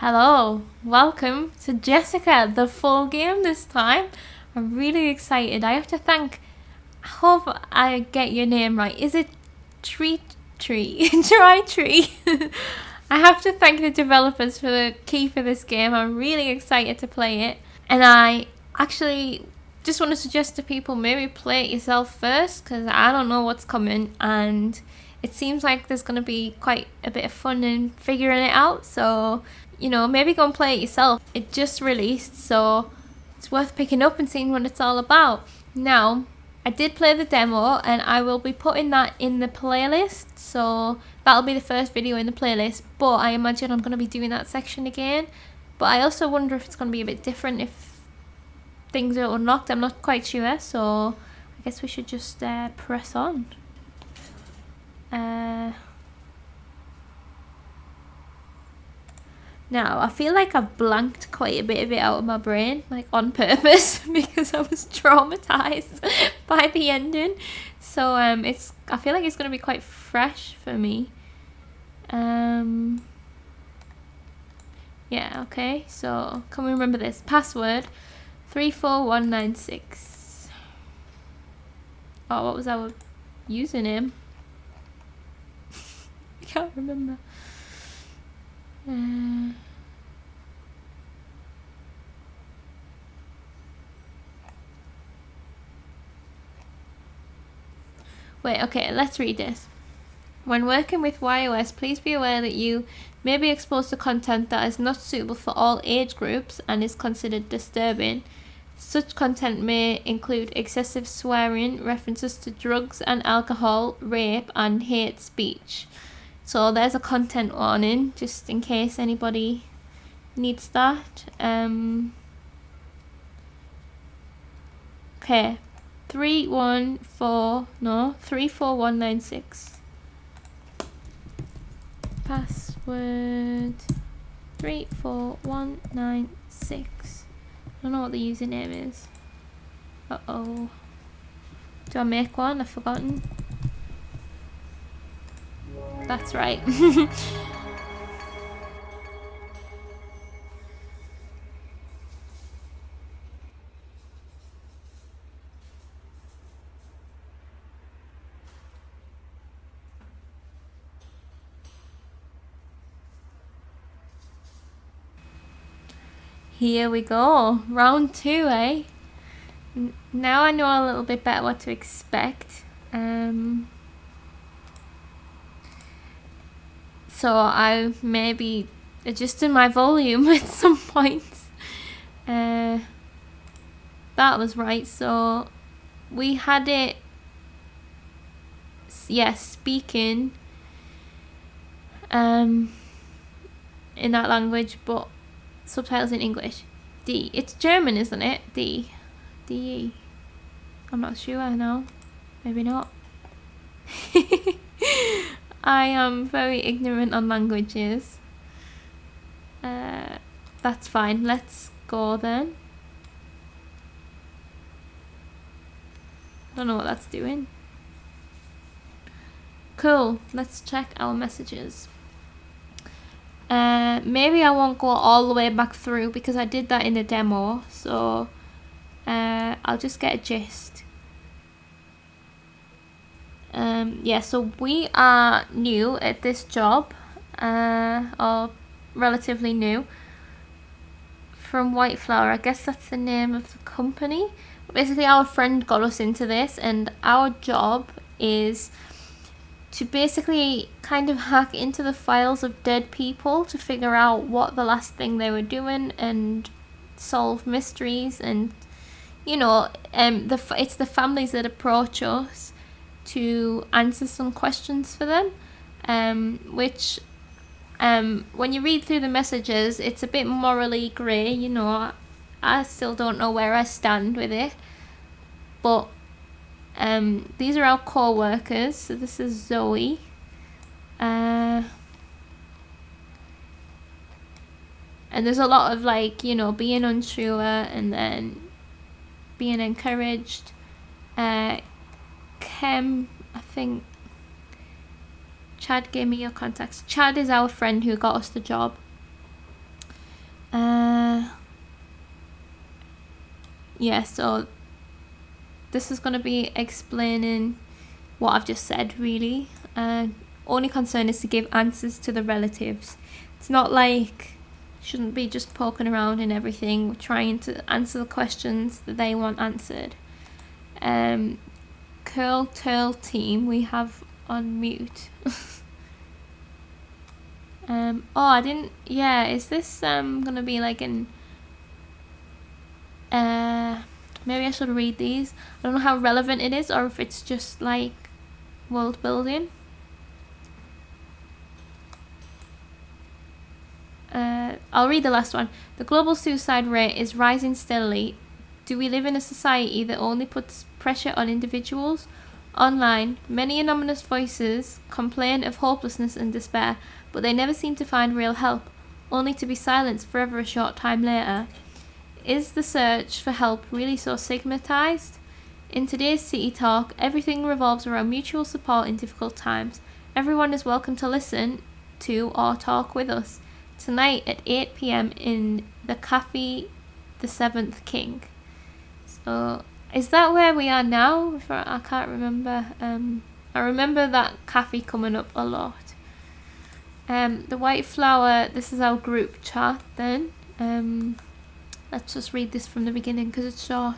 Hello, welcome to Jessica, the full game this time. I'm really excited. I have to thank, I hope I get your name right. Is it Tritrie? Tritrie. I have to thank the developers for the key for this game. I'm really excited to play it. And I actually just want to suggest to people maybe play it yourself first, because I don't know what's coming and it seems like there's going to be quite a bit of fun in figuring it out. So, you know, maybe go and play it yourself. It just released, so it's worth picking up and seeing what it's all about. Now, I did play the demo and I will be putting that in the playlist. So that'll be the first video in the playlist, but I imagine I'm going to be doing that section again. But I also wonder if it's going to be a bit different if things are unlocked. I'm not quite sure, so I guess we should just press on. Now, I feel like I've blanked quite a bit of it out of my brain, like on purpose, because I was traumatized by the ending. So I feel like it's going to be quite fresh for me. Yeah, okay, so can we remember this? Password 34196. Oh, what was our username? I can't remember. Wait, okay, let's read this. When working with iOS, please be aware that you may be exposed to content that is not suitable for all age groups and is considered disturbing. Such content may include excessive swearing, references to drugs and alcohol, rape, and hate speech. So there's a content warning, just in case anybody needs that. Okay, 34196. Password 34196. I don't know what the username is. Uh-oh. Do I make one? I've forgotten. That's right. Here we go. Round 2, eh? Now I know a little bit better what to expect. So I may be adjusting my volume at some points. That was right. So we had it, yes, speaking in that language, but subtitles in English. D. It's German, isn't it? D. D. I'm not sure now. Maybe not. I am very ignorant on languages. That's fine. Let's go then. I don't know what that's doing. Cool. Let's check our messages. Maybe I won't go all the way back through because I did that in the demo. So I'll just get a gist. Yeah, so we are new at this job, or relatively new, from White Flower. I guess that's the name of the company. Basically, our friend got us into this, and our job is to basically kind of hack into the files of dead people to figure out what the last thing they were doing and solve mysteries. And, you know, it's the families that approach us to answer some questions for them, which when you read through the messages, it's a bit morally grey. You know, I still don't know where I stand with it, but these are our co-workers. So this is Zoe, and there's a lot of, like, you know, being unsure and then being encouraged. Kem, I think Chad gave me your contacts. Chad is our friend who got us the job. yeah, so this is going to be explaining what I've just said, really. Only concern is to give answers to the relatives. It's not like shouldn't be just poking around and everything. We're trying to answer the questions that they want answered. Curl Turl team, we have on mute. Oh, I didn't. Yeah, is this gonna be like an? Maybe I should read these. I don't know how relevant it is, or if it's just like world building. I'll read the last one. The global suicide rate is rising steadily. Do we live in a society that only puts pressure on individuals? Online, many anonymous voices complain of hopelessness and despair, but they never seem to find real help, only to be silenced forever a short time later. Is the search for help really so stigmatized? In today's City Talk, everything revolves around mutual support in difficult times. Everyone is welcome to listen to or talk with us. Tonight at 8 p.m. in the Cafe the Seventh King. So, is that where we are now? I can't remember. I remember that cafe coming up a lot. The White Flower, this is our group chat then. Let's just read this from the beginning because it's short.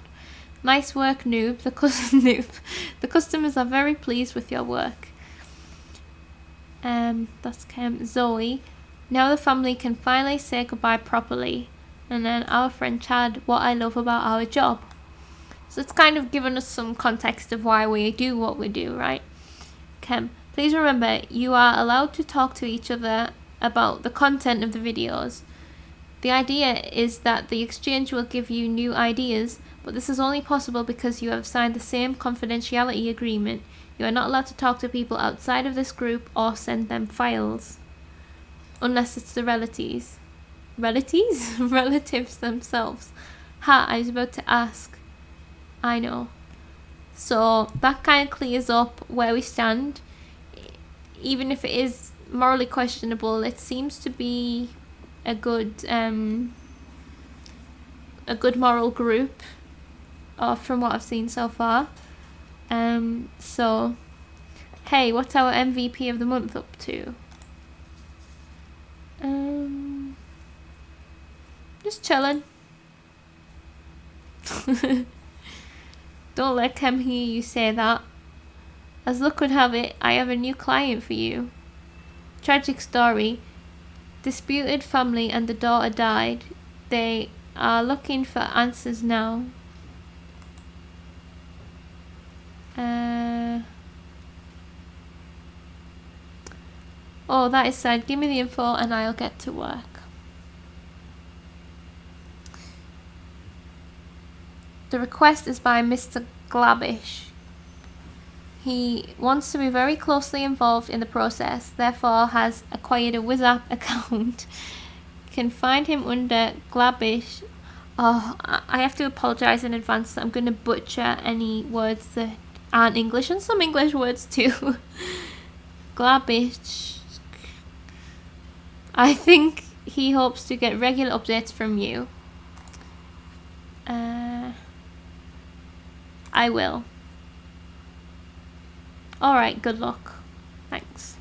Nice work, noob. Noob. The customers are very pleased with your work. That's Zoe. Now the family can finally say goodbye properly. And then our friend Chad, what I love about our job. So it's kind of given us some context of why we do what we do, right? Kem, please remember, you are allowed to talk to each other about the content of the videos. The idea is that the exchange will give you new ideas, but this is only possible because you have signed the same confidentiality agreement. You are not allowed to talk to people outside of this group or send them files. Unless it's the relatives. Relatives? Relatives themselves. Ha, I was about to ask. I know. So that kind of clears up where we stand. Even if it is morally questionable, it seems to be a good moral group, from what I've seen so far. So, hey, what's our MVP of the month up to? Just chilling. Don't let Kem hear you say that. As luck would have it, I have a new client for you. Tragic story. Disputed family and the daughter died. They are looking for answers now. Oh, that is sad. Give me the info and I'll get to work. The request is by Mr. Glabish. He wants to be very closely involved in the process, therefore has acquired a WhatsApp account. You can find him under Glabish. Oh, I have to apologise in advance that I'm going to butcher any words that aren't English, and some English words too. Glabish. I think he hopes to get regular updates from you. I will. Alright, good luck. Thanks.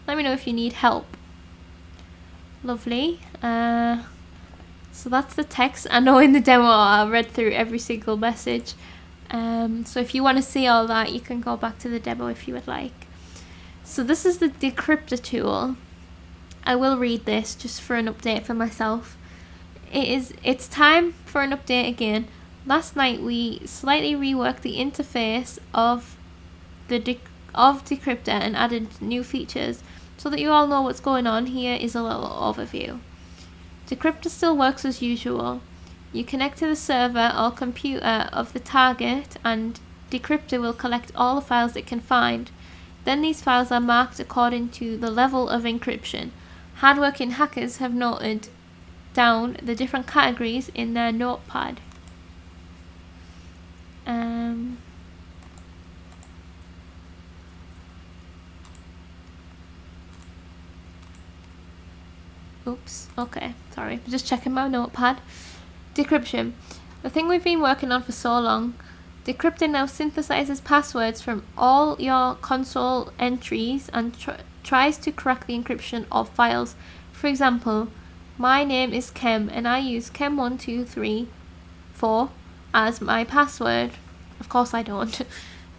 Let me know if you need help. Lovely. So that's the text. I know in the demo I read through every single message. So if you want to see all that, you can go back to the demo if you would like. So this is the decryptor tool. I will read this just for an update for myself. It's time for an update again. Last night we slightly reworked the interface of decryptor and added new features. So that you all know what's going on, here is a little overview. Decryptor still works as usual. You connect to the server or computer of the target and decryptor will collect all the files it can find. Then these files are marked according to the level of encryption. Hardworking hackers have noted down the different categories in their notepad. Oops, okay, sorry, just checking my notepad. Decryption. The thing we've been working on for so long. Decryptor now synthesizes passwords from all your console entries and tries to crack the encryption of files. For example, my name is Kem and I use Kem1234 as my password. Of course I don't.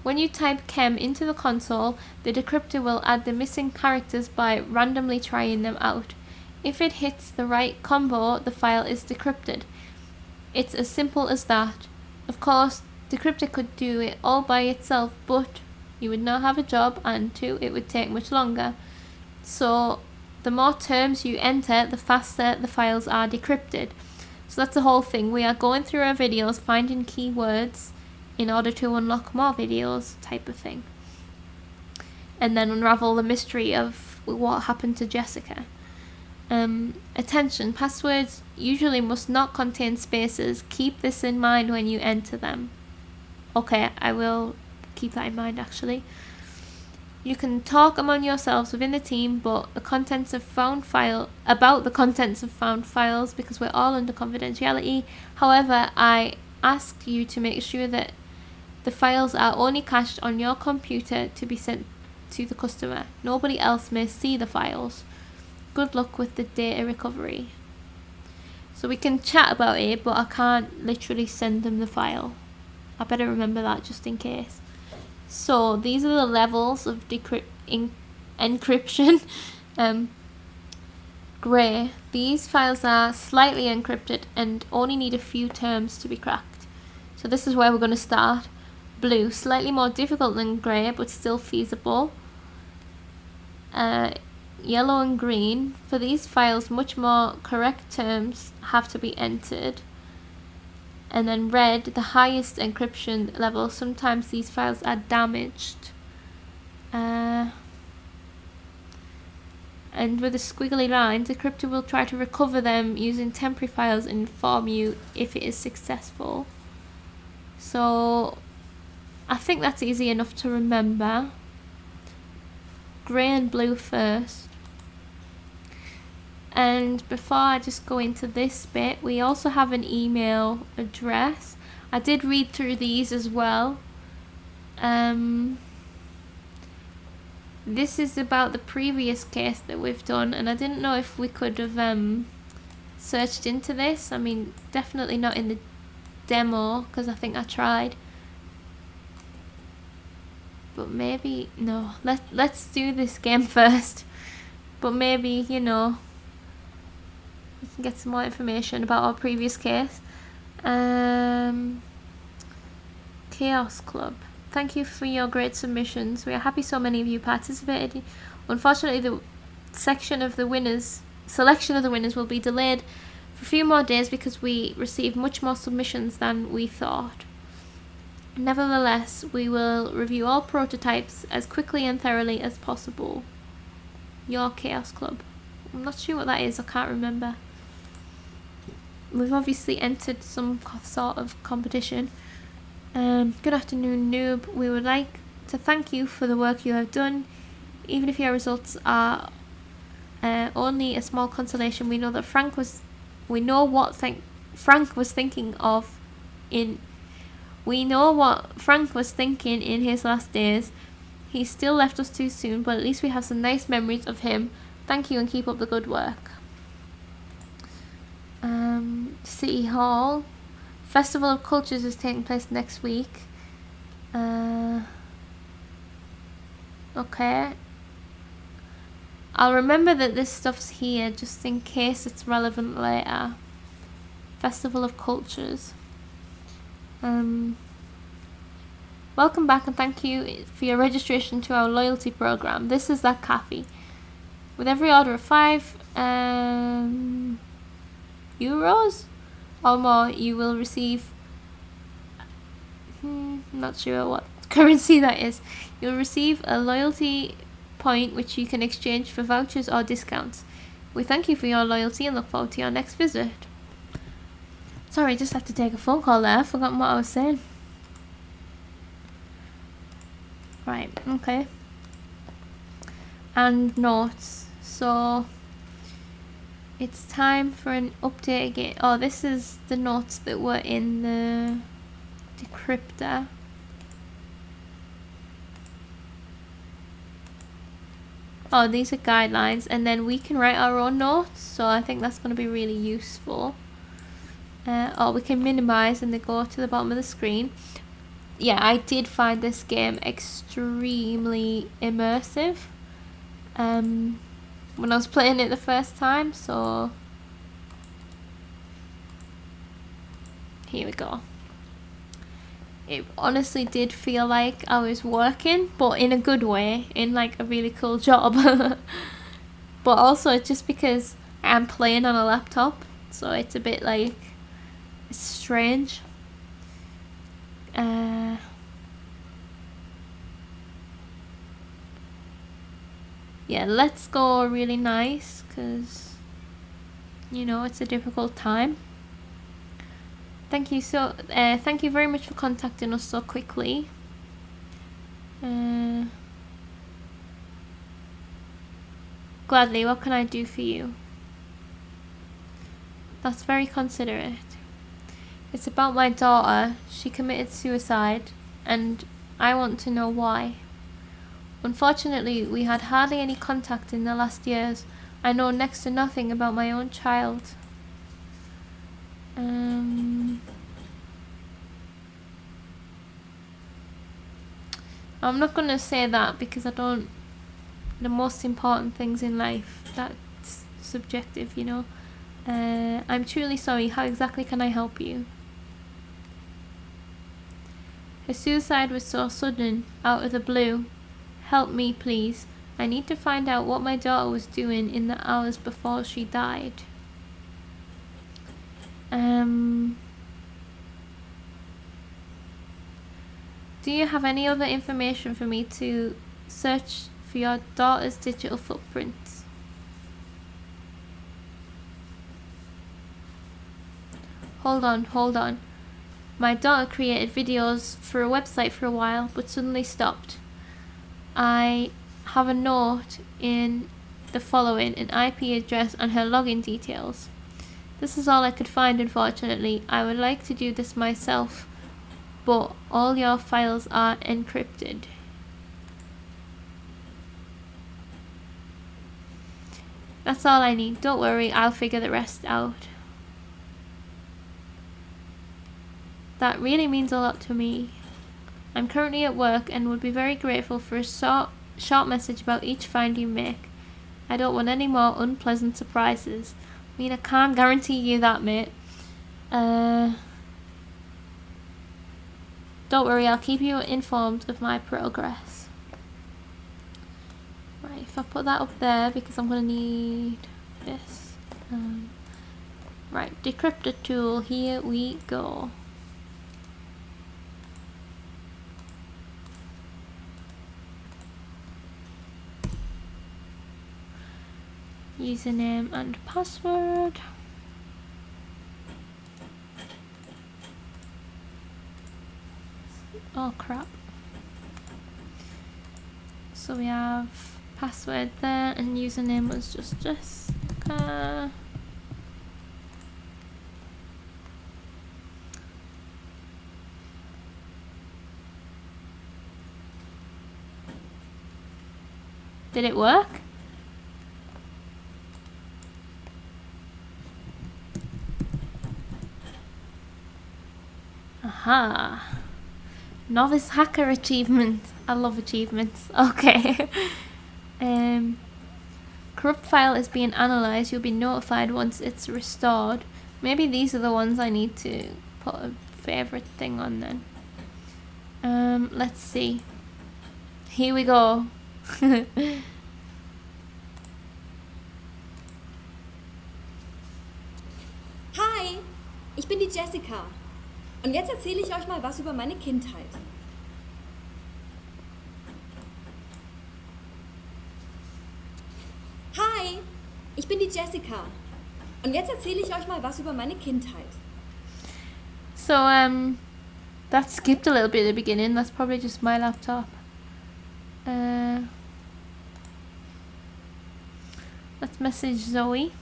When you type Kem into the console, the decryptor will add the missing characters by randomly trying them out. If it hits the right combo, the file is decrypted. It's as simple as that. Of course, decryptor could do it all by itself, but you would not have a job, and 2, it would take much longer. So the more terms you enter, the faster the files are decrypted. So that's the whole thing. We are going through our videos, finding keywords in order to unlock more videos, type of thing. And then unravel the mystery of what happened to Jessika. Attention, passwords usually must not contain spaces. Keep this in mind when you enter them. Okay, I will keep that in mind actually. You can talk among yourselves within the team, but the contents of found files, because we're all under confidentiality. However, I ask you to make sure that the files are only cached on your computer to be sent to the customer. Nobody else may see the files. Good luck with the data recovery. So we can chat about it, but I can't literally send them the file. I better remember that just in case. So these are the levels of encryption. Grey. These files are slightly encrypted and only need a few terms to be cracked. So this is where we're going to start. Blue. Slightly more difficult than grey, but still feasible. Yellow and green. For these files, much more correct terms have to be entered. And then red, the highest encryption level. Sometimes these files are damaged. And with the squiggly lines, the decryptor will try to recover them using temporary files and inform you if it is successful. So I think that's easy enough to remember. Grey and blue first. And before I just go into this bit, we also have an email address. I did read through these as well. This is about the previous case that we've done, and I didn't know if we could have searched into this. I mean, definitely not in the demo, because I think I tried. But maybe, no, let's do this game first. But maybe, you know, we can get some more information about our previous case. Chaos Club. Thank you for your great submissions. We are happy so many of you participated. Unfortunately, the selection of the winners will be delayed for a few more days because we received much more submissions than we thought. Nevertheless, we will review all prototypes as quickly and thoroughly as possible. Your Chaos Club. I'm not sure what that is, I can't remember. We've obviously entered some sort of competition. Good afternoon, Noob. We would like to thank you for the work you have done. Even if your results are only a small consolation, we know that Frank was thinking in his last days. He still left us too soon, but at least we have some nice memories of him. Thank you and keep up the good work. City Hall. Festival of Cultures is taking place next week. Okay. I'll remember that this stuff's here just in case it's relevant later. Festival of Cultures. Welcome back and thank you for your registration to our loyalty program. This is that cafe. With every order of 5 euros or more, you will receive not sure what currency that is. You'll receive a loyalty point which you can exchange for vouchers or discounts. We thank you for your loyalty and look forward to your next visit. Sorry, just have to take a phone call there. I've forgotten what I was saying. Right, okay. And notes. So It's time for an update again. Oh, this is the notes that were in the decryptor. Oh, these are guidelines, and then we can write our own notes, so I think that's going to be really useful. Or we can minimize and they go to the bottom of the screen. Yeah, I did find this game extremely immersive when I was playing it the first time, so here we go. It honestly did feel like I was working, but in a good way, in like a really cool job. But also just because I'm playing on a laptop, so it's a bit like, it's strange. Yeah, let's go really nice, because you know it's a difficult time. Thank you very much for contacting us so quickly. Gladly, what can I do for you? That's very considerate. It's about my daughter. She committed suicide, and I want to know why. Unfortunately, we had hardly any contact in the last years. I know next to nothing about my own child. I'm not going to say that because I don't... The most important things in life, that's subjective, you know. I'm truly sorry. How exactly can I help you? Her suicide was so sudden, out of the blue. Help me, please. I need to find out what my daughter was doing in the hours before she died. Do you have any other information for me to search for your daughter's digital footprints? Hold on. My daughter created videos for a website for a while, but suddenly stopped. I have a note in the following, an IP address and her login details. This is all I could find, unfortunately. I would like to do this myself, but all your files are encrypted. That's all I need. Don't worry, I'll figure the rest out. That really means a lot to me. I'm currently at work and would be very grateful for a short message about each find you make. I don't want any more unpleasant surprises. I mean, I can't guarantee you that, mate. Don't worry, I'll keep you informed of my progress. Right, if I put that up there, because I'm going to need this. Right, decryptor tool, here we go. Username and password. Oh crap. So we have password there and username was just Jessika. Did it work? Aha. Novice hacker achievement. I love achievements. Okay. Corrupt file is being analysed. You'll be notified once it's restored. Maybe these are the ones I need to put a favourite thing on then. Let's see. Here we go. Hi, ich bin die Jessika. Und jetzt erzähle ich euch mal was über meine Kindheit. Hi, ich bin die Jessika. Und jetzt erzähle ich euch mal was über meine Kindheit. So, that skipped a little bit at the beginning. That's probably just my laptop. Let's message Zoe.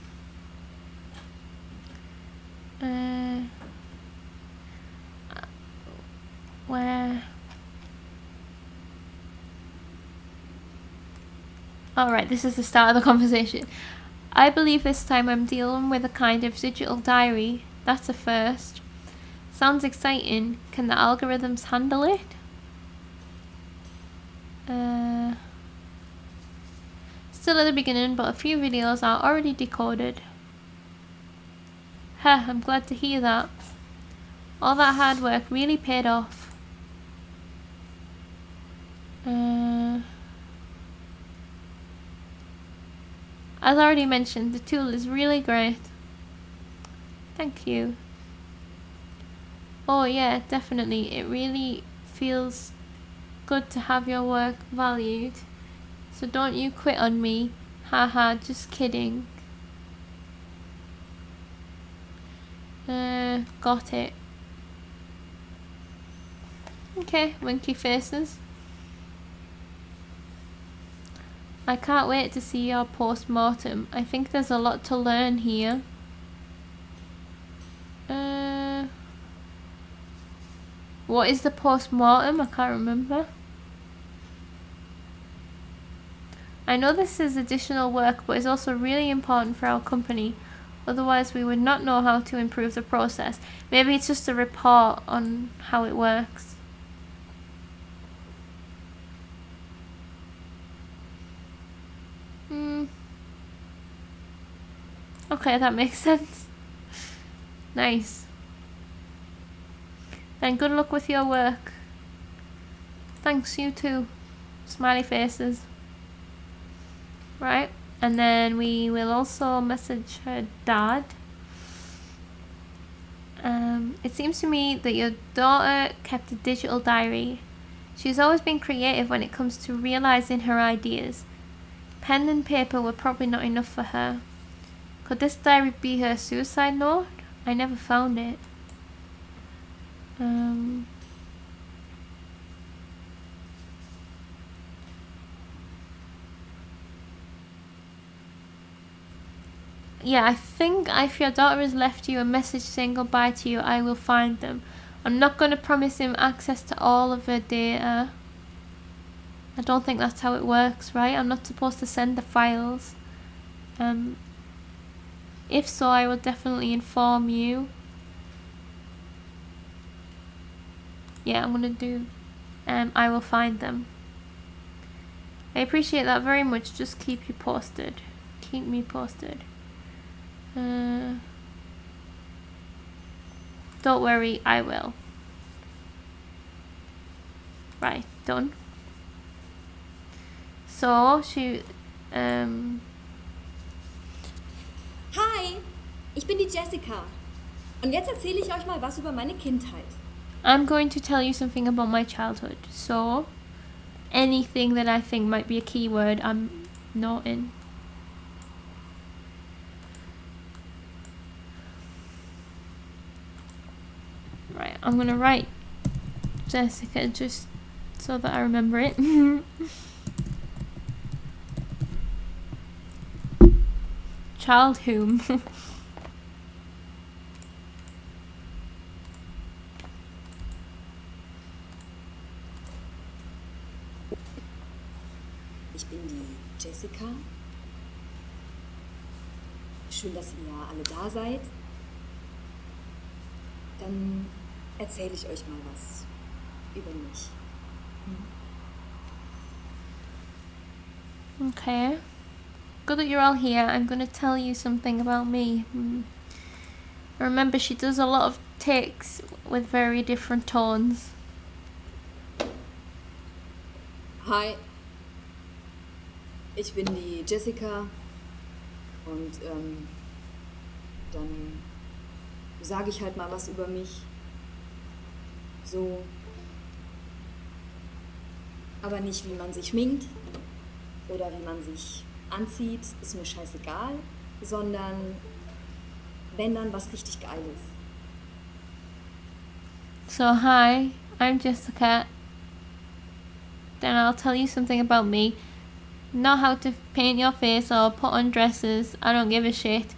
Alright, this is the start of the conversation. I believe this time I'm dealing with a kind of digital diary. That's a first. Sounds exciting. Can the algorithms handle it? Still at the beginning, but a few videos are already decoded. Huh, I'm glad to hear that. All that hard work really paid off. As already mentioned, the tool is really great. Thank you. Oh yeah, definitely. It really feels good to have your work valued. So don't you quit on me. Haha, just kidding. Got it. Okay, winky faces. I can't wait to see your post-mortem. I think there's a lot to learn here. What is the post-mortem? I can't remember. I know this is additional work, but it's also really important for our company. Otherwise, we would not know how to improve the process. Maybe it's just a report on how it works. Okay, that makes sense. Nice. Then good luck with your work. Thanks, you too. Smiley faces. Right, and then we will also message her dad. It seems to me that your daughter kept a digital diary. She's always been creative when it comes to realizing her ideas. Pen and paper were probably not enough for her. Could this diary be her suicide note? I never found it. Yeah, I think if your daughter has left you a message saying goodbye to you, I will find them. I'm not going to promise him access to all of her data. I don't think that's how it works, right? I'm not supposed to send the files. If so, I will definitely inform you. Yeah, I'm going to do... I will find them. I appreciate that very much. Just keep you posted. Keep me posted. Don't worry, I will. Right, done. So, she... Hi, ich bin die Jessika. Und jetzt erzähle ich euch mal was über meine Kindheit. I'm going to tell you something about my childhood. So, anything that I think might be a keyword, I'm noting. Right, I'm gonna write Jessica just so that I remember it. Child whom? Ich bin die Jessika. Schön, dass ihr alle da seid. Dann erzähle ich euch mal was über mich. Okay. Good that you're all here. I'm going to tell you something about me. Remember, she does a lot of takes with very different tones. Hi, ich bin die Jessika und dann sage ich halt mal was über mich. So. Aber nicht, wie man sich schminkt oder wie man sich anzieht, ist mir scheißegal, sondern wenn dann was richtig geil ist. So, hi, I'm Jessica. Then I'll tell you something about me. Not how to paint your face or put on dresses. I don't give a shit.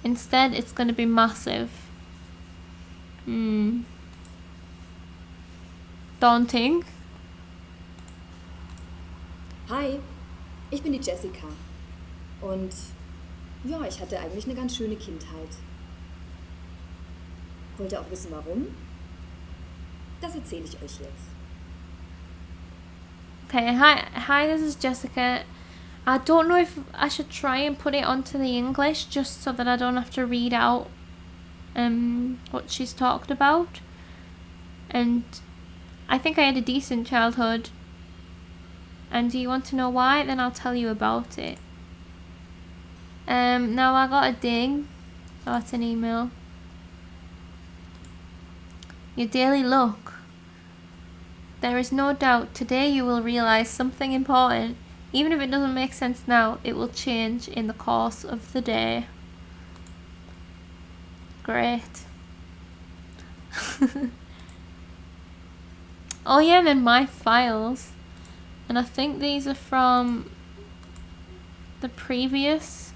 Instead, it's going to be massive. Hi, Ich bin die Jessika. Und ja, ich hatte eigentlich eine ganz schöne Kindheit. Wollt ihr auch wissen, warum? Das erzähle ich euch jetzt. Okay, hi, this is Jessica. I don't know if I should try and put it onto the English just so that I don't have to read out what she's talked about. And I think I had a decent childhood. And do you want to know why? Then I'll tell you about it. Now I got a ding. Oh, it's an email. Your daily luck. There is no doubt today you will realize something important. Even if it doesn't make sense now, it will change in the course of the day. Great. Oh yeah, then my files. And I think these are from the previous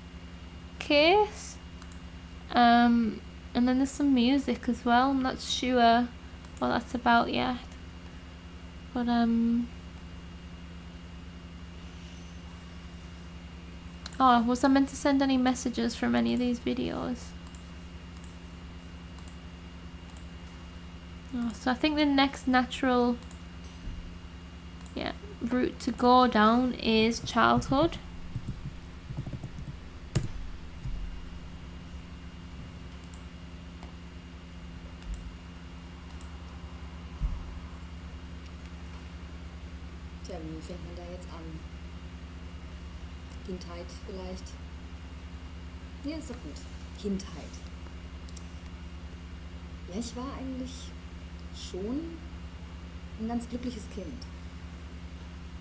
case. And then there's some music as well. I'm not sure what that's about yet. But oh, was I meant to send any messages from any of these videos? Oh, so I think the next natural route to go down is childhood. Tja, wie fängt man da jetzt an? Kindheit vielleicht? Ja, ist doch gut. Kindheit. Ja, ich war eigentlich schon ein ganz glückliches Kind.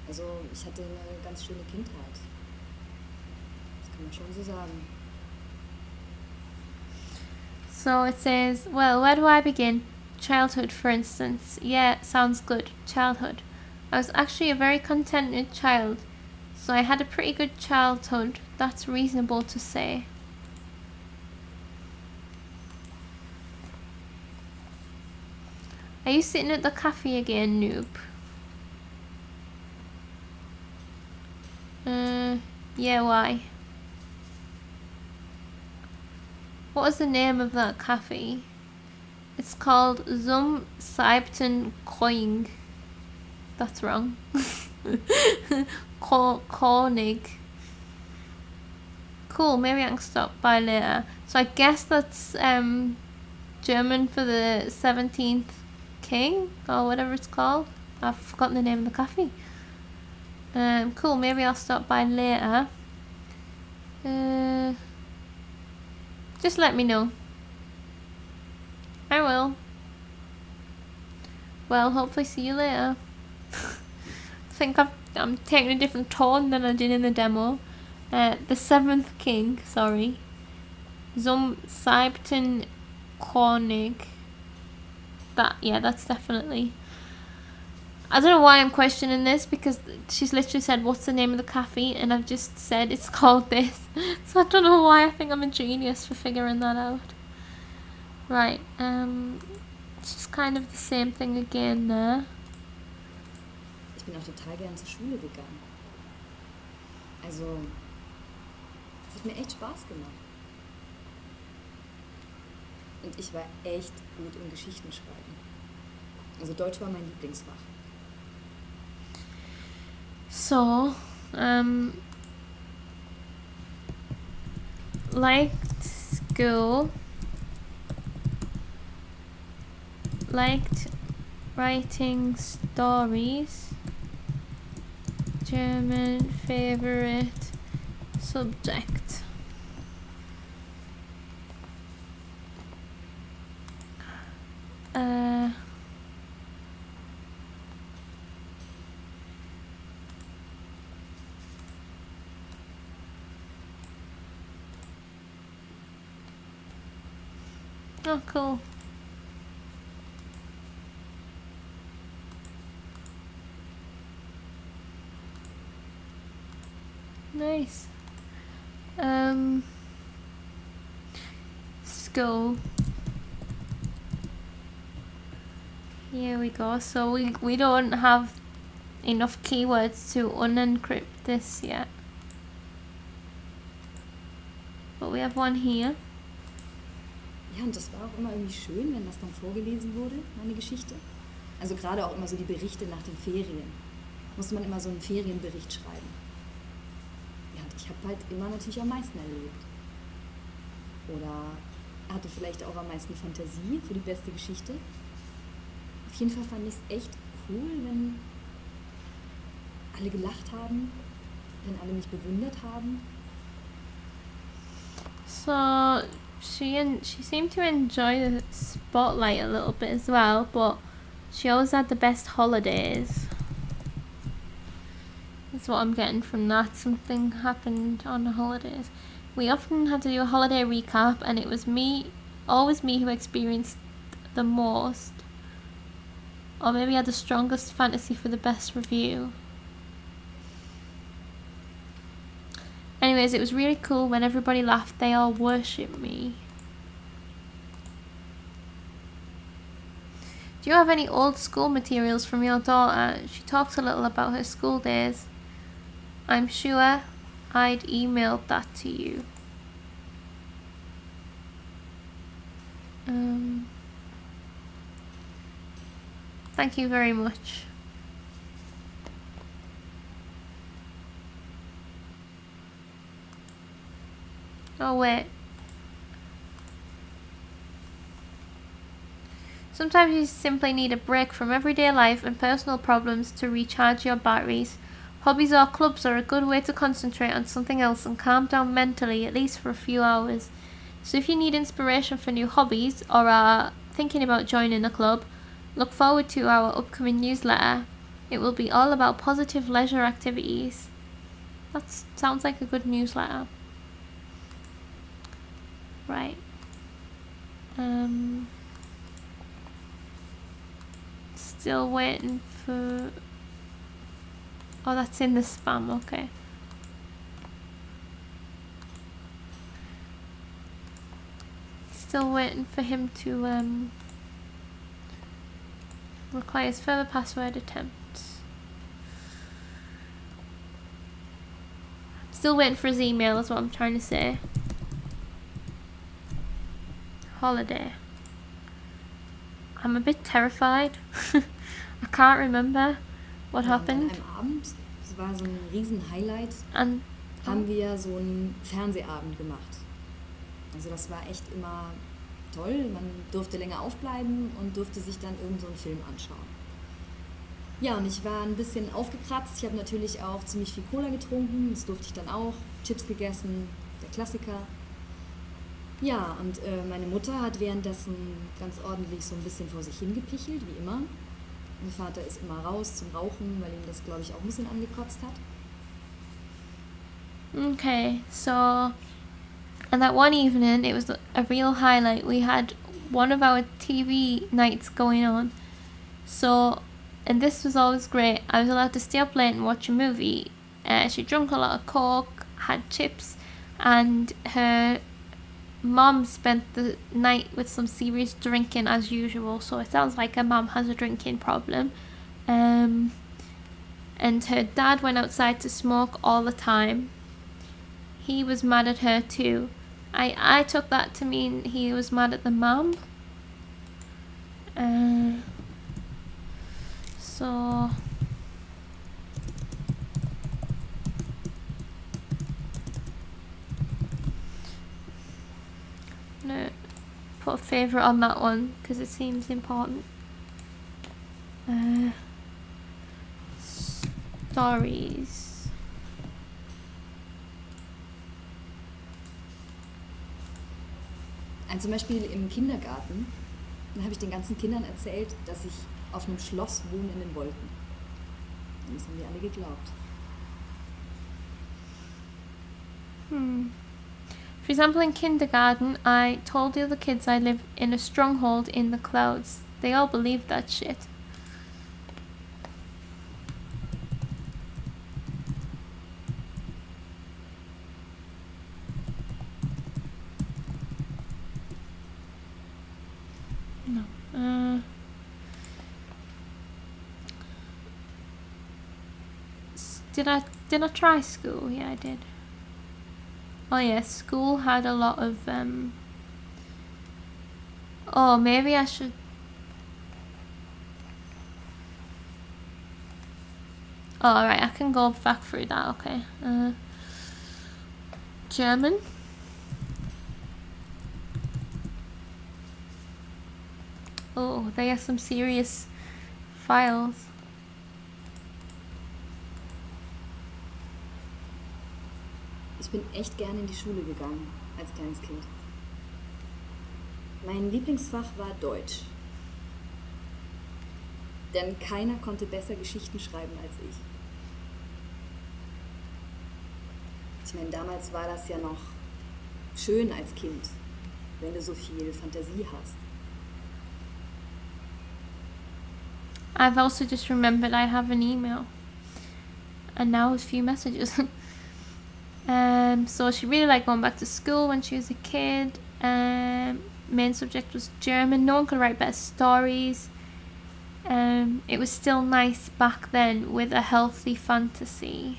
Also ich hatte eine ganz schöne Kindheit. Das kann man schon so sagen. So it says, well, where do I begin? Childhood, for instance. Yeah, sounds good. Childhood. I was actually a very contented child, so I had a pretty good childhood. That's reasonable to say. Are you sitting at the cafe again, noob? Yeah, why? What was the name of that cafe? It's called Zum Siebten Koing. That's wrong. Konig. Cool, maybe I can stop by later. So I guess that's German for the 17th king, or whatever it's called. I've forgotten the name of the cafe. Cool, maybe I'll stop by later. Just let me know. I will. Well, hopefully see you later. I think I'm taking a different tone than I did in the demo. The 7th king, sorry. Zum Siebten König. That's definitely. I don't know why I'm questioning this, because she's literally said, what's the name of the cafe? And I've just said it's called this. So I don't know why I think I'm a genius for figuring that out. Right, it's just kind of the same thing again there. Ich bin auch total gern zur Schule gegangen. Also, es hat mir echt Spaß gemacht. Und ich war echt gut im Geschichtenschreiben. Also Deutsch war mein Lieblingsfach. So, liked school, liked writing stories, German favorite subject. Oh, cool. Nice. School. Here we go. So we don't have enough keywords to unencrypt this yet. but we have one here. Ja, und das war auch immer irgendwie schön, wenn das dann vorgelesen wurde, meine Geschichte. Also gerade auch immer so die Berichte nach den Ferien. Musste man immer so einen Ferienbericht schreiben. Ja, und ich habe halt immer natürlich am meisten erlebt. Oder hatte vielleicht auch am meisten Fantasie für die beste Geschichte. Auf jeden Fall fand ich es echt cool, wenn alle gelacht haben, wenn alle mich bewundert haben. So she seemed to enjoy the spotlight a little bit as well, but she always had the best holidays. That's what I'm getting from that. Something happened on the holidays. We often had to do a holiday recap, and it was always me who experienced the most, or maybe had the strongest fantasy for the best review. Anyways, it was really cool when everybody laughed. They all worshipped me. Do you have any old school materials from your daughter? She talked a little about her school days. I'm sure I'd emailed that to you. Thank you very much. Oh wait. Sometimes you simply need a break from everyday life and personal problems to recharge your batteries. Hobbies or clubs are a good way to concentrate on something else and calm down mentally, at least for a few hours. So if you need inspiration for new hobbies or are thinking about joining a club, look forward to our upcoming newsletter. It will be all about positive leisure activities. That sounds like a good newsletter. Right. Still waiting for... Oh, that's in the spam, okay. Still waiting for him to requires further password attempts. Still waiting for his email is what I'm trying to say. Holiday. I'm a bit terrified. I can't remember what happened. An einem Abend, das war so ein Riesen-Highlight, haben wir so einen Fernsehabend gemacht. Also das war echt immer toll. Man durfte länger aufbleiben und durfte sich dann irgend so einen Film anschauen. Ja, und ich war ein bisschen aufgekratzt. Ich habe natürlich auch ziemlich viel Cola getrunken. Das durfte ich dann auch. Chips gegessen, der Klassiker. Ja, und meine Mutter hat währenddessen ganz ordentlich so ein bisschen vor sich hingepichelt, wie immer. Mein Vater ist immer raus zum Rauchen, weil ihn das, glaube ich, auch ein bisschen angekotzt hat. Okay, so... And that one evening, it was a real highlight. We had one of our TV nights going on. So, and this was always great. I was allowed to stay up late and watch a movie. She drank a lot of Coke, had chips, and her mom spent the night with some serious drinking as usual. So it sounds like her mom has a drinking problem. And her dad went outside to smoke all the time. He was mad at her too. I took that to mean he was mad at the mum. So... No, put a favourite on that one because it seems important. Stories. Also zum Beispiel im Kindergarten, dann habe ich den ganzen Kindern erzählt, dass ich auf einem Schloss wohne in den Wolken. Und das haben die alle geglaubt. For example, in kindergarten, I told the other kids I live in a stronghold in the clouds. They all believed that shit. No. Did I try school? Yeah, I did. Oh yeah, school had a lot of oh, maybe I should. Oh, alright, I can go back through that, okay. German. Oh, they have some serious files. Ich bin echt gerne in die Schule gegangen als kleines Kind. Mein Lieblingsfach war Deutsch. Denn keiner konnte besser Geschichten schreiben als ich. Ich meine, damals war das ja noch schön als Kind, wenn du so viel Fantasie hast. I've also just remembered I have an email. And now a few messages. So she really liked going back to school when she was a kid. Main subject was German. No one could write better stories. It was still nice back then with a healthy fantasy.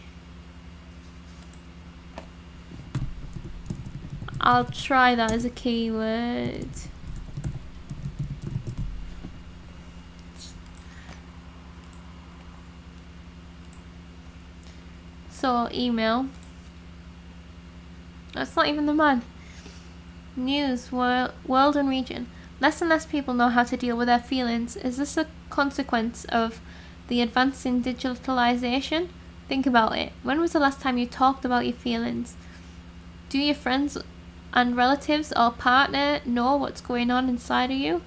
I'll try that as a keyword. So, email. That's not even the man. News, world and region. Less and less people know how to deal with their feelings. Is this a consequence of the advancing digitalization? Think about it. When was the last time you talked about your feelings? Do your friends and relatives or partner know what's going on inside of you?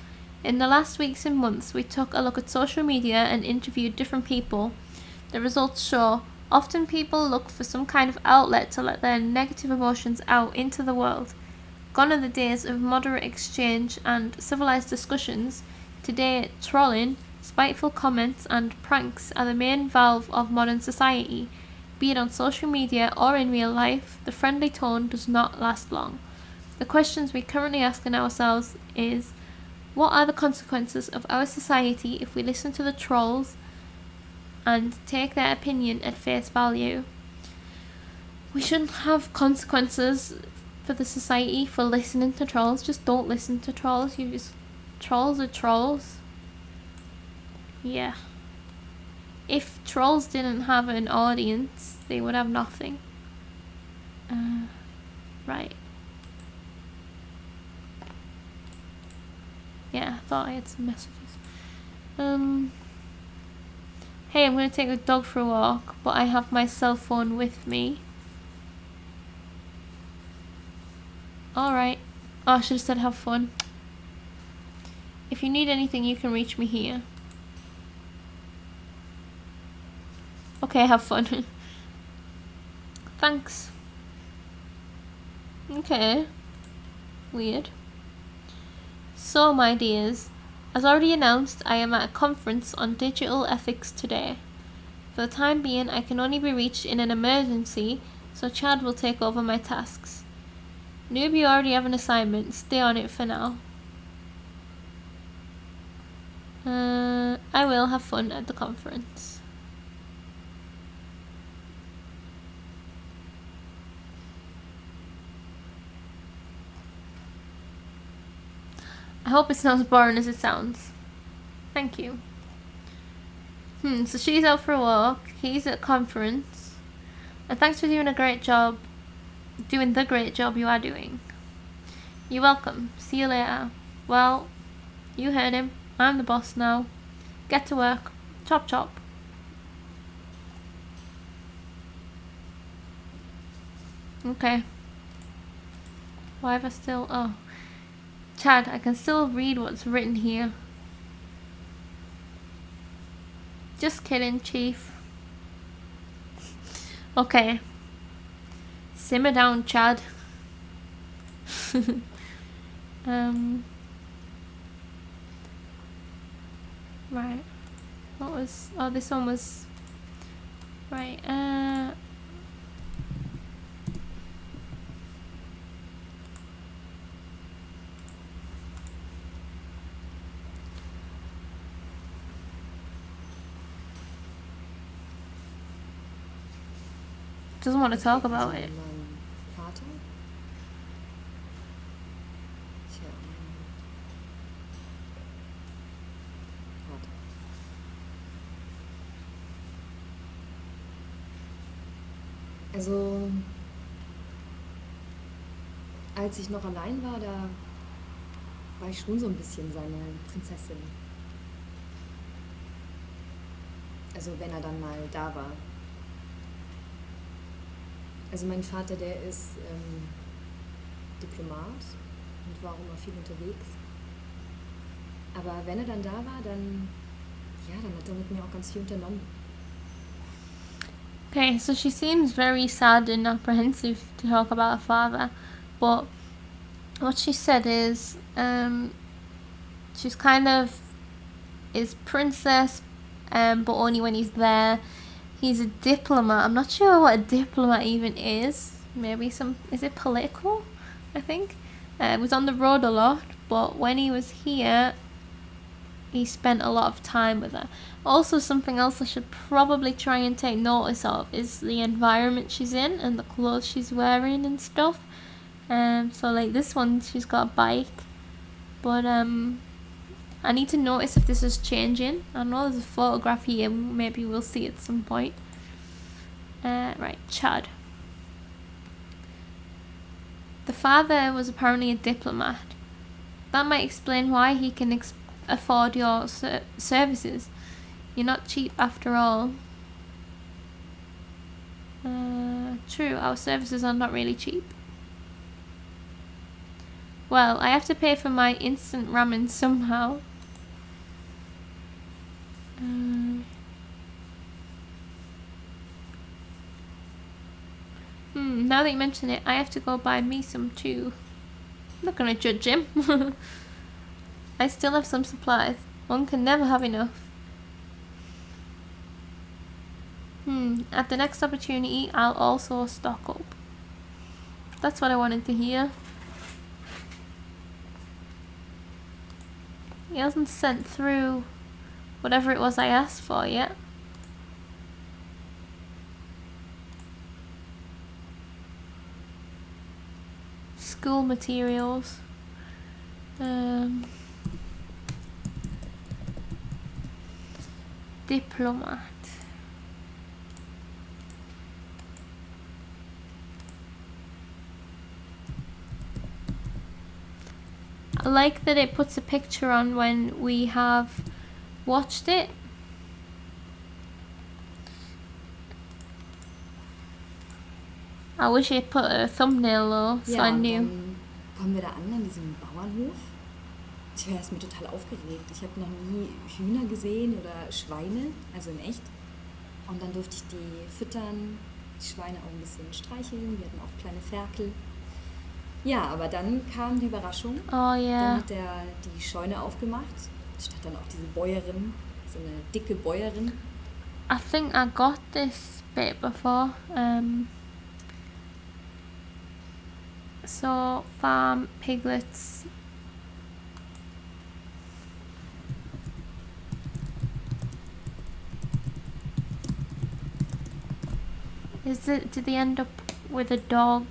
In the last weeks and months, we took a look at social media and interviewed different people. The results show often people look for some kind of outlet to let their negative emotions out into the world. Gone are the days of moderate exchange and civilized discussions. Today, trolling, spiteful comments, and pranks are the main valve of modern society. Be it on social media or in real life, the friendly tone does not last long. The questions we're currently asking ourselves is, what are the consequences of our society if we listen to the trolls and take their opinion at face value? We shouldn't have consequences for the society for listening to trolls. Just don't listen to trolls. Trolls are trolls. Yeah. If trolls didn't have an audience, they would have nothing. Right. Yeah, I thought I had some messages. Hey, I'm going to take a dog for a walk, but I have my cell phone with me. Alright. Oh, I should have said have fun. If you need anything, you can reach me here. Okay, have fun. Thanks. Okay. Weird. So, my dears, as already announced, I am at a conference on digital ethics today. For the time being, I can only be reached in an emergency, so Chad will take over my tasks. Noob, you already have an assignment. Stay on it for now. I will have fun at the conference. I hope it's not as boring as it sounds. Thank you. So she's out for a walk, he's at conference, and thanks for doing the great job you are doing. You're welcome. See you later. Well, you heard him. I'm the boss now. Get to work. Chop chop. Okay. Why have I still... Oh. Chad, I can still read what's written here. Just kidding, Chief. Okay. Simmer down, Chad. Right. What was... Oh, this one was... Right, doesn't want to talk about it. Also, als ich noch allein war, da war ich schon so ein bisschen seine Prinzessin. Also, wenn er dann mal da war. Also, mein Vater, der ist Diplomat und war auch immer viel unterwegs. Aber wenn er dann da war, dann hat er mit mir auch ganz viel unternommen. Okay, so she seems very sad and apprehensive to talk about her father, but what she said is she's kind of is princess, but only when he's there. He's a diplomat. I'm not sure what a diplomat even is. Maybe is it political? I think. He was on the road a lot, but when he was here, he spent a lot of time with her. Also, something else I should probably try and take notice of is the environment she's in and the clothes she's wearing and stuff. So like this one, she's got a bike, but I need to notice if this is changing. I know there's a photograph here, maybe we'll see at some point. Right, Chad. The father was apparently a diplomat. That might explain why he can afford your services. You're not cheap after all. True, our services are not really cheap. Well, I have to pay for my instant ramen somehow. Now that you mention it, I have to go buy me some too. I'm not gonna judge him. I still have some supplies. One can never have enough. At the next opportunity, I'll also stock up. That's what I wanted to hear. He hasn't sent through whatever it was I asked for yet. School materials. Diplomat. I like that it puts a picture on when we have watched it. I wish it put a thumbnail though, so I knew. Dann kommen wir da an diesem Bauernhof. Ich war erstmal total aufgeregt. Ich habe noch nie Hühner gesehen oder Schweine, also in echt. Und dann durfte ich die füttern, die Schweine auch ein bisschen streicheln. Wir hatten auch kleine Ferkel. Ja, aber dann kam die Überraschung. Oh yeah. Dann hat er die Scheune aufgemacht. Da stand dann auch diese Bäuerin, so eine dicke Bäuerin. I think I got this bit before. So, farm, piglets. Did they end up with a dog?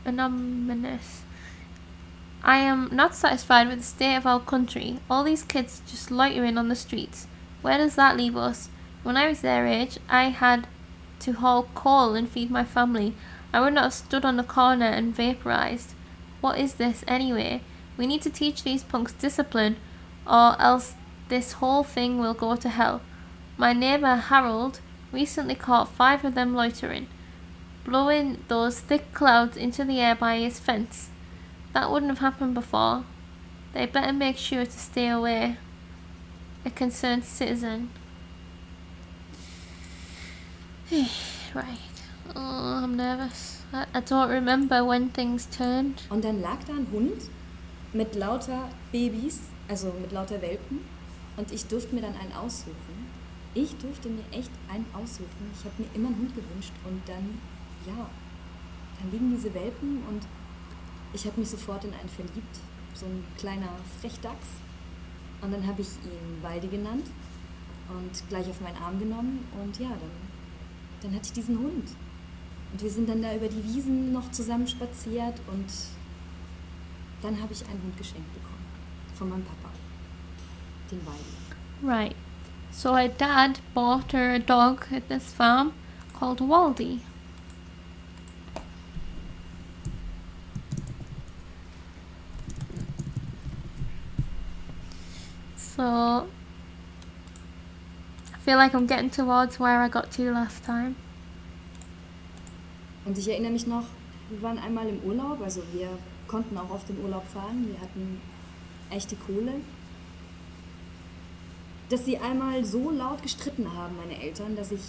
Anonymous. I am not satisfied with the state of our country. All these kids just loitering on the streets. Where does that leave us? When I was their age, I had to haul coal and feed my family. I would not have stood on the corner and vaporized. What is this, anyway? We need to teach these punks discipline, or else this whole thing will go to hell. My neighbour Harold recently caught 5 of them loitering, blowing those thick clouds into the air by his fence. That wouldn't have happened before. They better make sure to stay away. A concerned citizen. Right. Oh, I'm nervous. I don't remember when things turned. Und dann lag da ein Hund mit lauter Babys, also mit lauter Welpen. Und ich durfte mir dann einen aussuchen. Ich durfte mir echt einen aussuchen. Ich habe mir immer einen Hund gewünscht. Und dann liegen diese Welpen und ich habe mich sofort in einen verliebt. So ein kleiner Frechdachs. Und dann habe ich ihn Waldi genannt und gleich auf meinen Arm genommen. Und ja, dann hatte ich diesen Hund. Und wir sind dann da über die Wiesen noch zusammen spaziert und dann habe ich einen Hund geschenkt bekommen. Von meinem Papa. Den Waldi. Right. So her dad bought her a dog at this farm called Waldy. So I feel like I'm getting towards where I got to last time. Und ich erinnere mich noch, wir waren einmal im Urlaub, also wir konnten auch auf den Urlaub fahren, wir hatten echte Kohle. Dass sie einmal so laut gestritten haben, meine Eltern, dass ich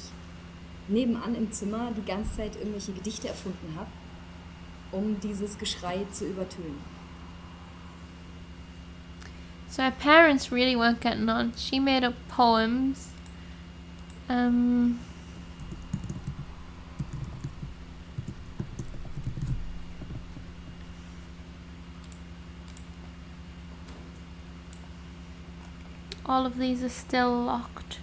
nebenan im Zimmer die ganze Zeit irgendwelche Gedichte erfunden habe, um dieses Geschrei zu übertönen. So her parents really weren't getting on. She made up poems. All of these are still locked.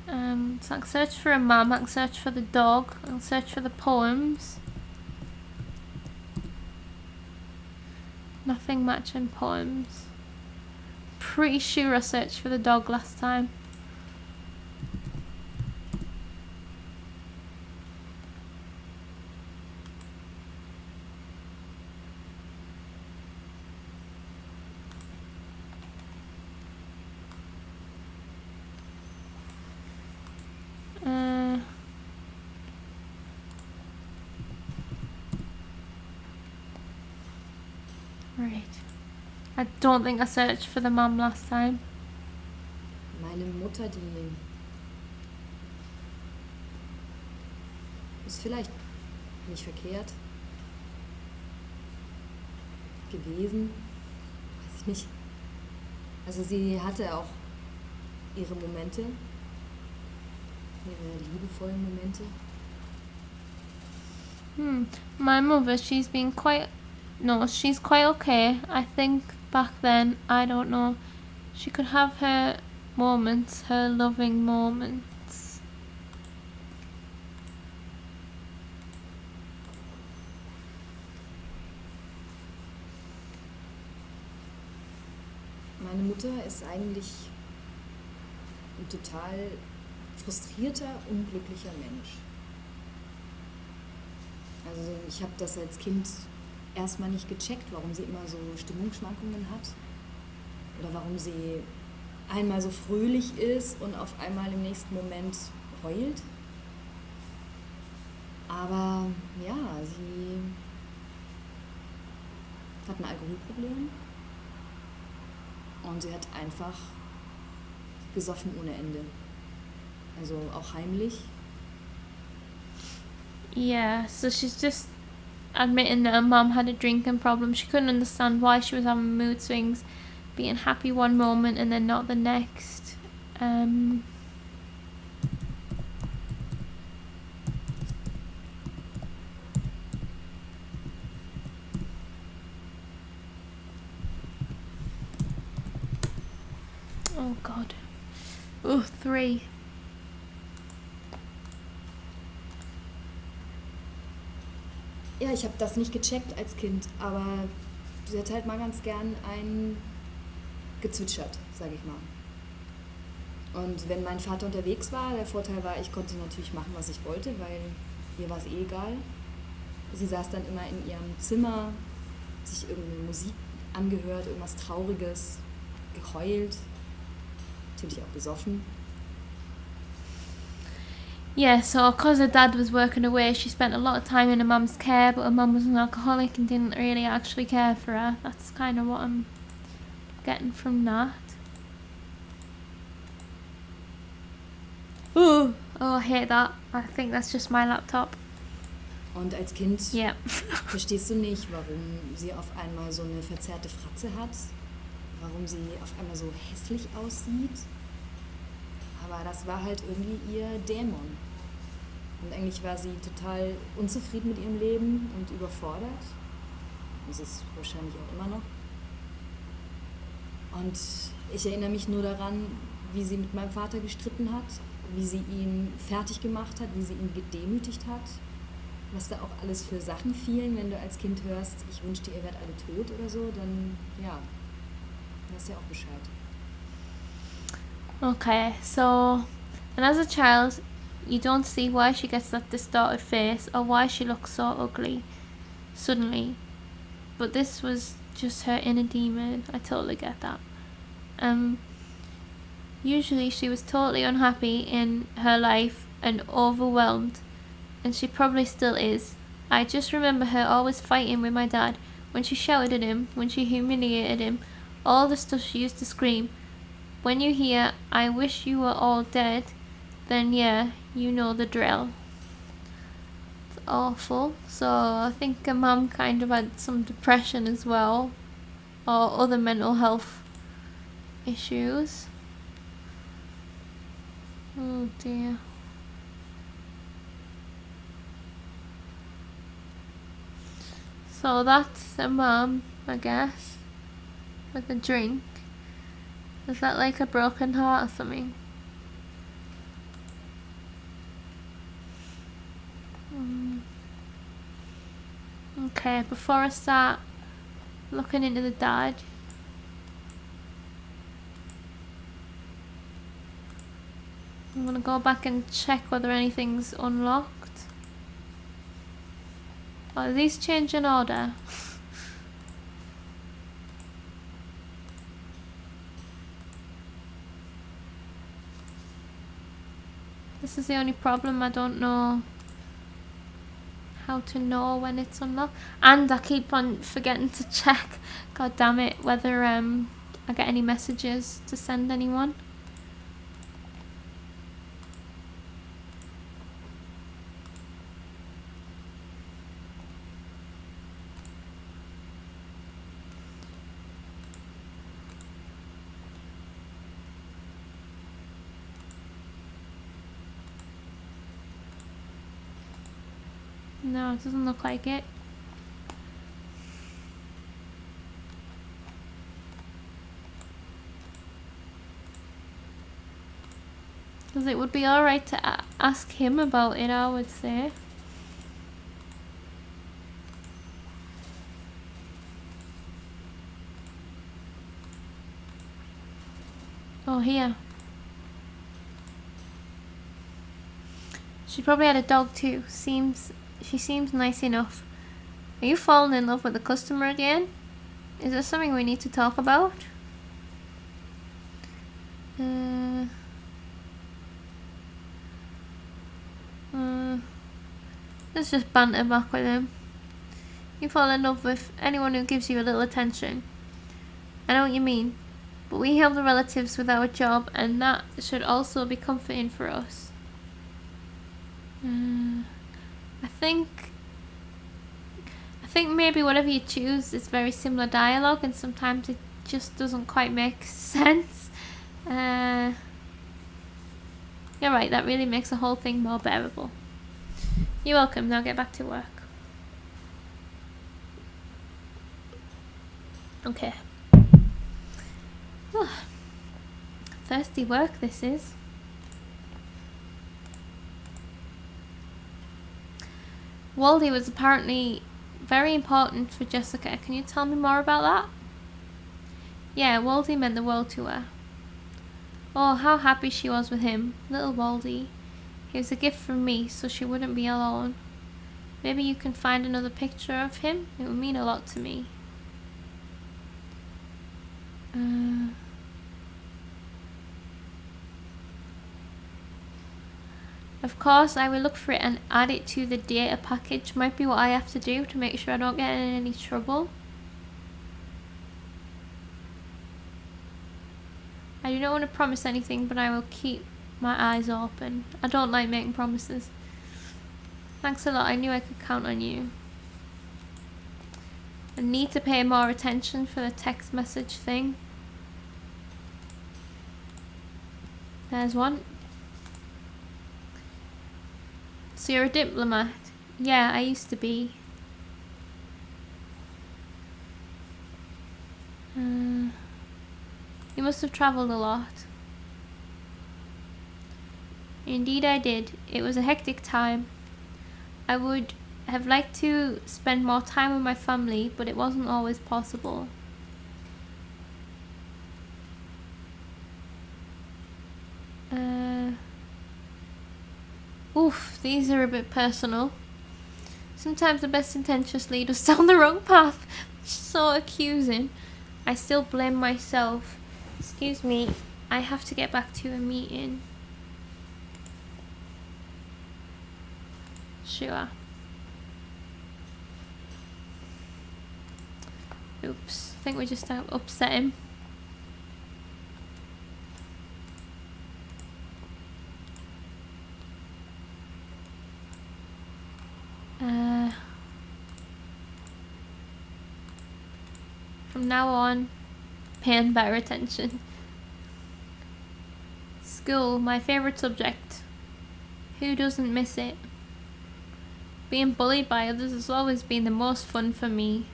So I can search for a mum, I can search for the dog, I can search for the poems. Nothing matching poems. Pretty sure I searched for the dog last time. Right. I don't think I searched for the mum last time. Meine Mutter, die ist vielleicht nicht verkehrt gewesen, weiß ich nicht. Also sie hatte auch ihre Momente, ihre liebevollen Momente. My mother, she's quite okay. I think back then, I don't know, she could have her moments, her loving moments. Meine Mutter ist eigentlich ein total frustrierter, unglücklicher Mensch. Also ich habe das als Kind erstmal nicht gecheckt, warum sie immer so Stimmungsschwankungen hat. Oder warum sie einmal so fröhlich ist und auf einmal im nächsten Moment heult. Aber ja, sie hat ein Alkoholproblem. Und sie hat einfach gesoffen ohne Ende. Also auch heimlich. Yeah, so she's just admitting that her mum had a drinking problem. She couldn't understand why she was having mood swings, being happy one moment and then not the next. Oh God. Oh, 3. Ja, ich habe das nicht gecheckt als Kind, aber sie hat halt mal ganz gern einen gezwitschert, sage ich mal. Und wenn mein Vater unterwegs war, der Vorteil war, ich konnte natürlich machen, was ich wollte, weil mir war es eh egal. Sie saß dann immer in ihrem Zimmer, sich irgendeine Musik angehört, irgendwas Trauriges, geheult, natürlich auch gesoffen. Yeah, so because her dad was working away, she spent a lot of time in her mum's care, but her mum was an alcoholic and didn't really actually care for her. That's kind of what I'm getting from that. Oh, I hate that. I think that's just my laptop. Und als Kind Yeah. verstehst du nicht, warum sie auf einmal so eine verzerrte Fratze hat, warum sie auf einmal so hässlich aussieht. Aber das war halt irgendwie ihr Dämon. Und eigentlich war sie total unzufrieden mit ihrem Leben und überfordert. Das ist wahrscheinlich auch immer noch. Und ich erinnere mich nur daran, wie sie mit meinem Vater gestritten hat, wie sie ihn fertig gemacht hat, wie sie ihn gedemütigt hat. was da auch alles für Sachen fielen, wenn du als Kind hörst, ich wünschte, ihr wärt alle tot oder so, dann ja, weißt du ja auch Bescheid. Okay, so, and as a child, you don't see why she gets that distorted face or why she looks so ugly suddenly. But this was just her inner demon. I totally get that. Usually she was totally unhappy in her life and overwhelmed, and she probably still is. I just remember her always fighting with my dad, when she shouted at him, when she humiliated him, all the stuff she used to scream. When you hear, I wish you were all dead, then yeah, you know the drill. It's awful. So I think her mum kind of had some depression as well, or other mental health issues. Oh dear. So that's a mum, I guess, with a drink. Is that like a broken heart or something? Okay, before I start looking into the dad, I'm gonna go back and check whether anything's unlocked. Oh, these change in order. This is the only problem. I don't know how to know when it's unlocked, and I keep on forgetting to check, god damn it, whether I get any messages to send anyone. No, it doesn't look like it. Because it would be alright to ask him about it, I would say. Oh, here. She probably had a dog too. She seems nice enough. Are you falling in love with the customer again? Is there something we need to talk about? Let's just banter back with him. You fall in love with anyone who gives you a little attention. I know what you mean, but we have the relatives with our job, and that should also be comforting for us. I think maybe whatever you choose is very similar dialogue, and sometimes it just doesn't quite make sense. You're right, that really makes the whole thing more bearable. You're welcome, now get back to work. Okay. Oh, thirsty work this is. Waldy was apparently very important for Jessika. Can you tell me more about that? Yeah, Waldy meant the world to her. Oh, how happy she was with him, little Waldy. He was a gift from me, so she wouldn't be alone. Maybe you can find another picture of him? It would mean a lot to me. Of course, I will look for it and add it to the data package. Might be what I have to do to make sure I don't get in any trouble. I do not want to promise anything, but I will keep my eyes open. I don't like making promises. Thanks a lot, I knew I could count on you. I need to pay more attention for the text message thing. There's one. So you're a diplomat? Yeah, I used to be. You must have travelled a lot. Indeed I did. It was a hectic time. I would have liked to spend more time with my family, but it wasn't always possible. Oof, these are a bit personal. Sometimes the best intentions lead us down the wrong path. So accusing. I still blame myself. Excuse me, I have to get back to a meeting. Sure. Oops, I think we just upset him. From now on, paying better attention. School, my favourite subject. Who doesn't miss it? Being bullied by others has always been the most fun for me.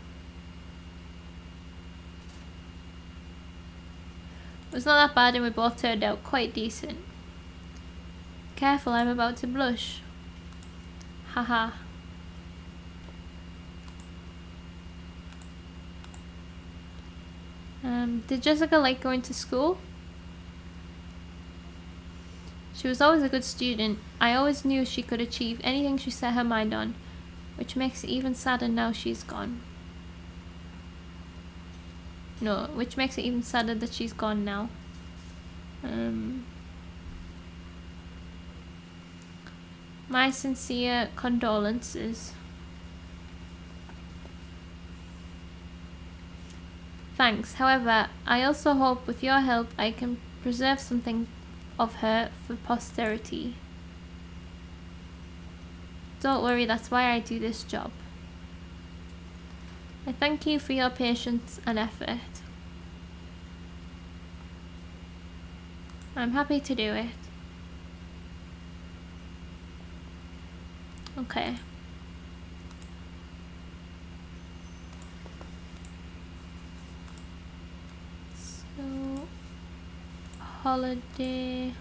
It was not that bad and we both turned out quite decent. Careful, I'm about to blush. Haha. Did Jessica like going to school? She was always a good student. I always knew she could achieve anything she set her mind on, which makes it even sadder now she's gone. No, which makes it even sadder that she's gone now. My sincere condolences. Thanks. However, I also hope with your help I can preserve something of her for posterity. Don't worry, that's why I do this job. I thank you for your patience and effort. I'm happy to do it. Okay. So, holiday,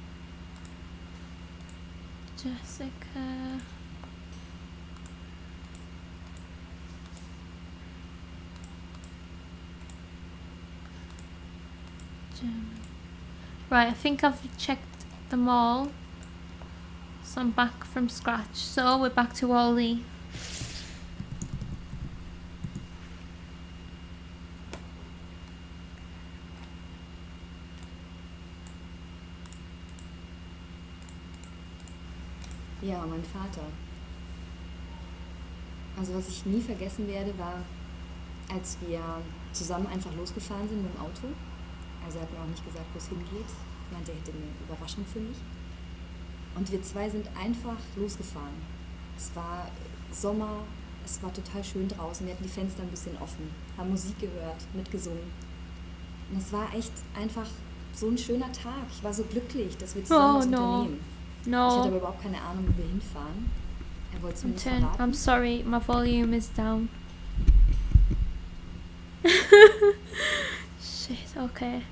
Jessica. Right, I think I've checked them all. So I'm back from scratch. So we're back to Wally. Ja, mein Vater. Also was ich nie vergessen werde, war, als wir zusammen einfach losgefahren sind mit dem Auto. Also er hat mir auch nicht gesagt, wo es hingeht. Ich meinte, er hätte eine Überraschung für mich. Und wir zwei sind einfach losgefahren. Es war Sommer, es war total schön draußen. Wir hatten die Fenster ein bisschen offen, haben Musik gehört, mitgesungen. Und es war echt einfach so ein schöner Tag. Ich war so glücklich, dass wir zusammen was unternehmen. No. Ich hatte aber überhaupt keine Ahnung, wo wir hinfahren. Er wollte es mir nicht verraten. I'm sorry, my volume is down. Shit, okay.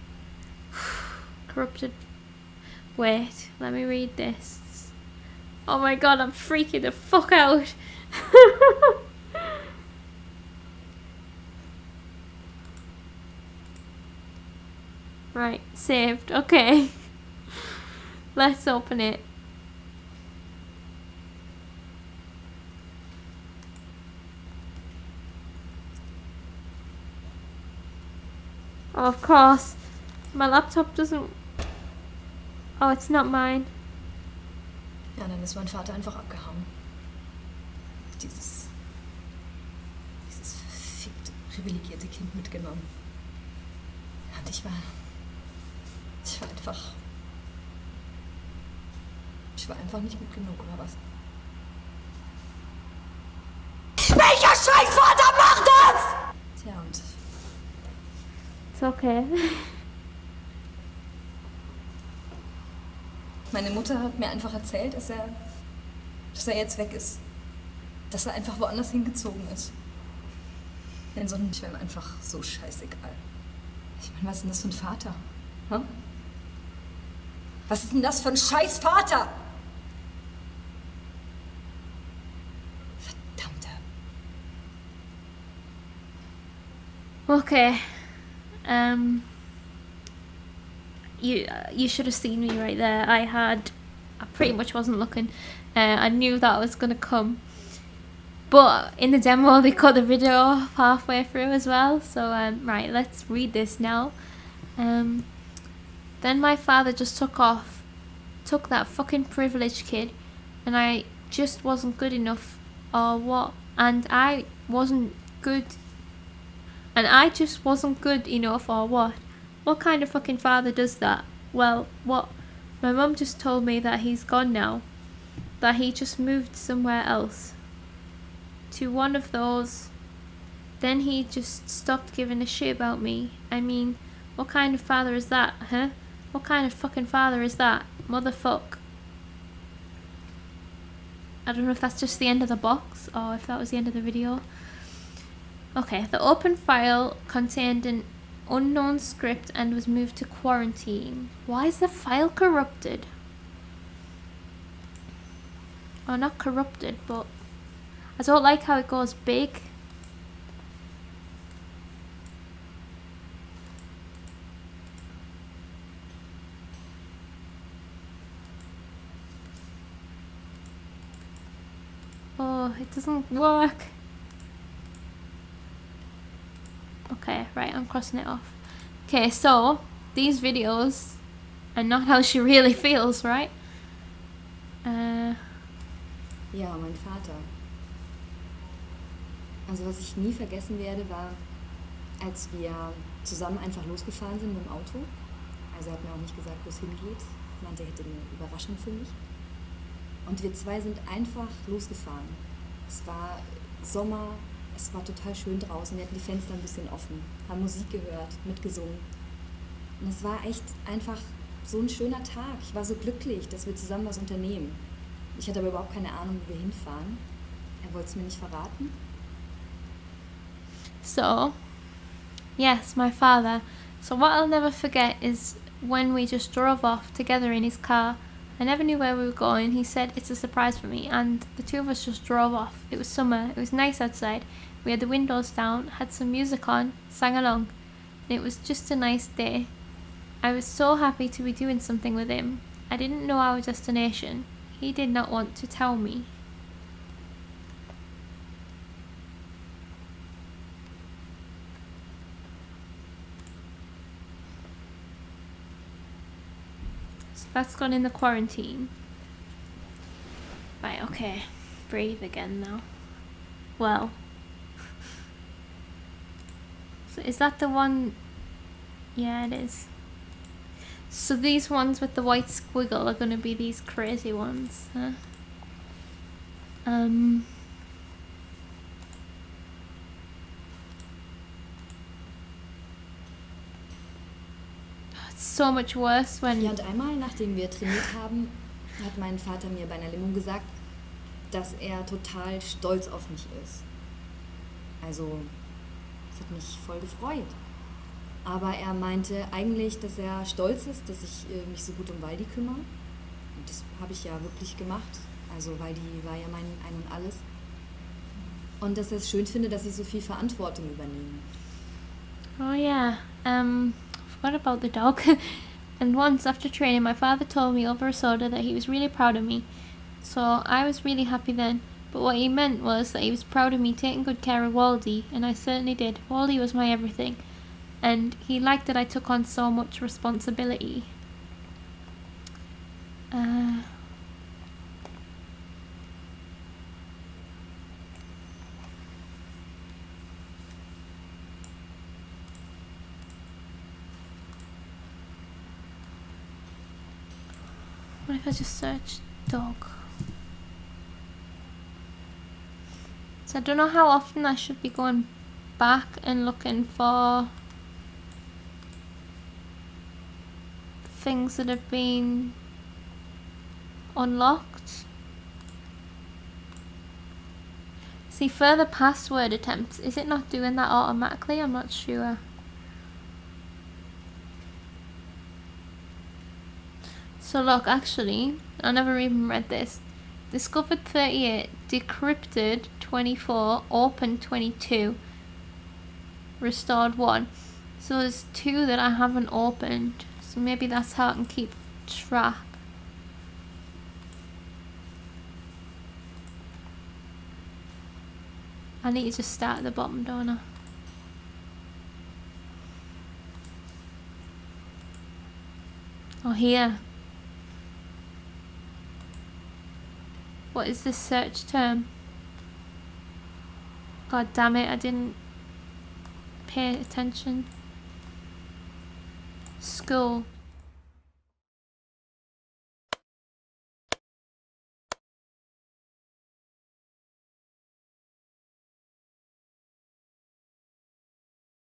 Corrupted. Wait, let me read this. Oh my god, I'm freaking the fuck out. Right, saved. Okay. Let's open it. Oh, of course. My laptop doesn't... Oh, it's not mine. Ja, dann ist mein Vater einfach abgehauen. Dieses verfickte, privilegierte Kind mitgenommen. Und ich war einfach nicht gut genug, oder was? Welcher Scheißvater macht das? Tja, und... It's okay. Meine Mutter hat mir einfach erzählt, dass er jetzt weg ist. Dass er einfach woanders hingezogen ist. Denn sonst wäre ihm einfach so scheißegal. Ich meine, was ist denn das für ein Vater? Hm? Was ist denn das für ein Scheißvater? Verdammter Okay. You should have seen me right there. I pretty much wasn't looking. I knew that was gonna come. But in the demo, they cut the video off halfway through as well. So, right, let's read this now. Then my father just took that fucking privileged kid, and I just wasn't good enough, or what? And I just wasn't good enough, or what? What kind of fucking father does that? Well, what? My mum just told me that he's gone now, that he just moved somewhere else. To one of those. Then he just stopped giving a shit about me. I mean, what kind of father is that, huh? What kind of fucking father is that? Motherfuck. I don't know if that's just the end of the box or if that was the end of the video. Okay, the open file contained an unknown script and was moved to quarantine. Why is the file corrupted? Oh, not corrupted, but I don't like how it goes big. Oh, it doesn't work. Okay, right, I'm crossing it off. Okay, so these videos are not how she really feels, right? Ja, mein Vater. Also was ich nie vergessen werde, war, als wir zusammen einfach losgefahren sind mit dem Auto. Also er hat mir auch nicht gesagt, wo es hingeht. Er meinte, er hätte eine Überraschung für mich. Und wir zwei sind einfach losgefahren. Es war Sommer, es war total schön draußen. Wir hatten die Fenster ein bisschen offen, haben Musik gehört, mitgesungen. Und es war echt einfach so ein schöner Tag. Ich war so glücklich, dass wir zusammen was unternehmen. Ich hatte aber überhaupt keine Ahnung, wo wir hinfahren. Er wollte es mir nicht verraten. So, yes, my father. So what I'll never forget is when we just drove off together in his car. I never knew where we were going. He said it's a surprise for me, and the two of us just drove off. It was summer. It was nice outside. We had the windows down, had some music on, sang along. And it was just a nice day. I was so happy to be doing something with him. I didn't know our destination. He did not want to tell me. So that's gone in the quarantine. Right, okay. Breathe again now. Well. So is that the one? Yeah, it is. So these ones with the white squiggle are going to be these crazy ones, huh? It's so much worse when... Ja, und einmal, nachdem wir trainiert haben, hat mein Vater mir bei einer Limo gesagt, dass er total stolz auf mich ist. Also, das hat mich voll gefreut. Aber er meinte eigentlich, dass er stolz ist, dass ich mich so gut um Waldi kümmere. Und das habe ich ja wirklich gemacht. Also Waldi war ja mein Ein und Alles. Und dass er es schön finde, dass ich so viel Verantwortung übernehme. Oh yeah, forgot about the dog. And once after training, my father told me over a soda that he was really proud of me. So I was really happy then. But what he meant was that he was proud of me taking good care of Waldy, and I certainly did. Waldy was my everything. And he liked that I took on so much responsibility. What if I just search dog? So I don't know how often I should be going back and looking for things that have been unlocked. See, further password attempts. Is it not doing that automatically? I'm not sure. So look, actually, I never even read this. Discovered 38, decrypted 24, opened 22. restored 1. So there's 2 that I haven't opened. So maybe that's how I can keep track. I need to just start at the bottom, don't I? Oh, here. What is this search term? God damn it, I didn't pay attention. School.